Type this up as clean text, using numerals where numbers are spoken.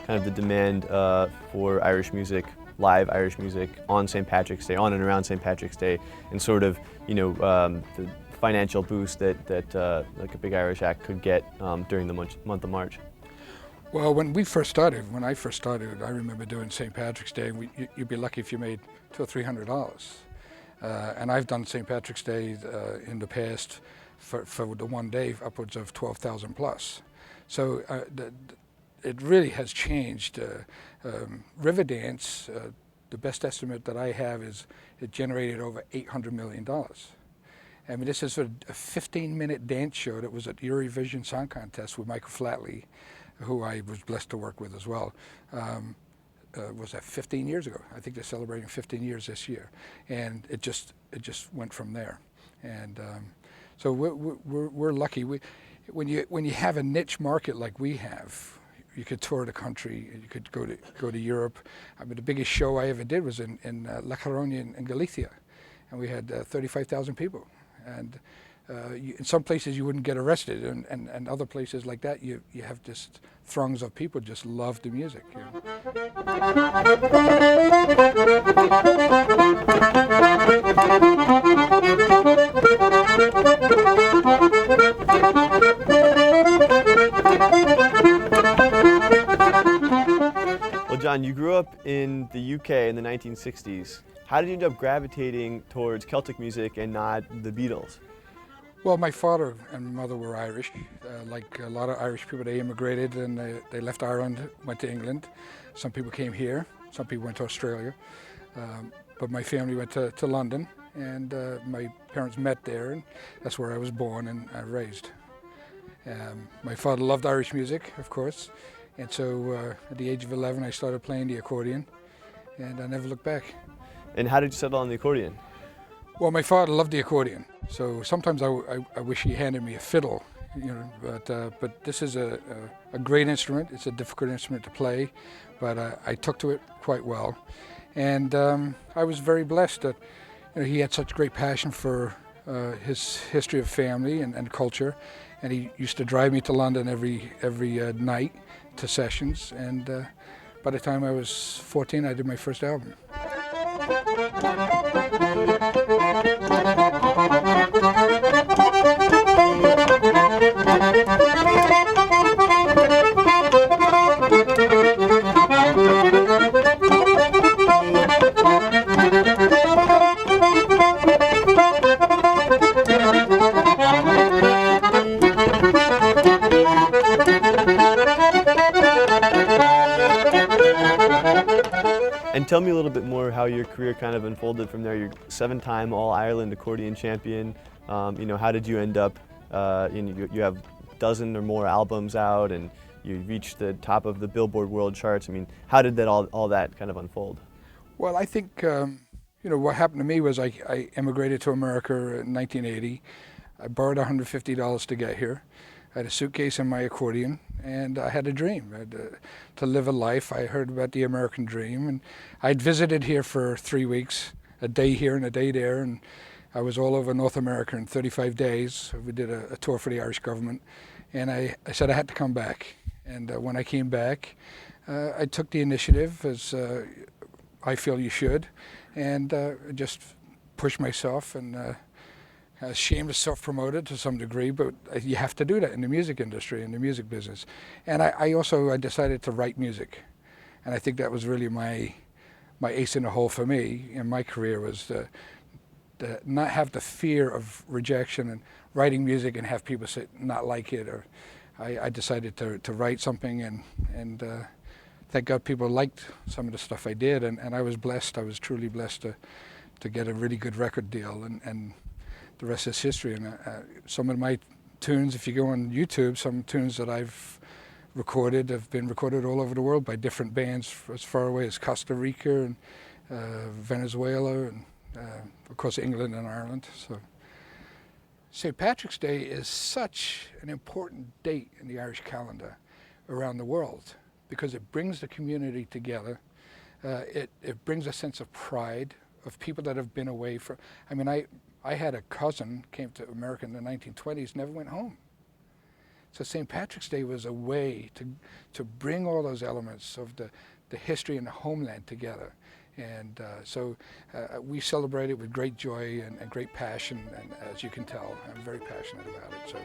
kind of the demand for Irish music, live Irish music on St. Patrick's Day, on and around St. Patrick's Day, and sort of, the financial boost that like a big Irish act could get during the month of March? Well, when I first started, I remember doing St. Patrick's Day, and you'd be lucky if you made $200 or $300. And I've done St. Patrick's Day in the past for the one day upwards of 12,000 plus. So it really has changed. Riverdance, the best estimate that I have is it generated over $800 million. I mean, this is a 15-minute dance show that was at the Eurovision Song Contest with Michael Flatley, who I was blessed to work with as well. Was that 15 years ago? I think they're celebrating 15 years this year, and it just went from there. And so we're lucky. When you have a niche market like we have, you could tour the country. You could go to Europe. I mean, the biggest show I ever did was in La Coruña in Galicia, and we had 35,000 people. And in some places you wouldn't get arrested, and other places like that you have just throngs of people just love the music. Well, John, you grew up in the UK in the 1960s. How did you end up gravitating towards Celtic music and not the Beatles? Well, my father and mother were Irish. Like a lot of Irish people, they immigrated and they left Ireland, went to England. Some people came here, some people went to Australia. But my family went to London, and my parents met there, and that's where I was born and raised. My father loved Irish music, of course, and so at the age of 11 I started playing the accordion, and I never looked back. And how did you settle on the accordion? Well, my father loved the accordion, so sometimes I wish he handed me a fiddle, but this is a great instrument. It's a difficult instrument to play, but I took to it quite well. And I was very blessed that he had such great passion for his history of family and culture, and he used to drive me to London every night to sessions, and by the time I was 14 I did my first album. And tell me a little bit more how your career kind of unfolded from there. You're 7-time All-Ireland accordion champion. How did you end up, you have a dozen or more albums out, and you reached the top of the Billboard World Charts. I mean, how did that all that kind of unfold? Well, I think, what happened to me was I immigrated to America in 1980. I borrowed $150 to get here. I had a suitcase and my accordion, and I had a dream. I had to live a life. I heard about the American dream, and I'd visited here for 3 weeks, a day here and a day there, and I was all over North America in 35 days. We did a tour for the Irish government, and I said I had to come back. And when I came back, I took the initiative, as I feel you should, and just pushed myself, and shameless self-promoted to some degree, but you have to do that in the music industry, in the music business. And I decided to write music, and I think that was really my ace in the hole for me in my career, was to not have the fear of rejection and writing music and have people say not like it. Or I decided to write something, and thank God people liked some of the stuff I did, and I was blessed. I was truly blessed to get a really good record deal, and the rest is history. And some of my tunes, if you go on YouTube, some tunes that I've recorded have been recorded all over the world by different bands as far away as Costa Rica and Venezuela, and of course England and Ireland. So St. Patrick's Day is such an important date in the Irish calendar around the world, because it brings the community together. It brings a sense of pride of people that have been away from. I mean, I had a cousin came to America in the 1920s, never went home. So St. Patrick's Day was a way to bring all those elements of the history and the homeland together. And so we celebrate it with great joy and great passion, and as you can tell, I'm very passionate about it. So.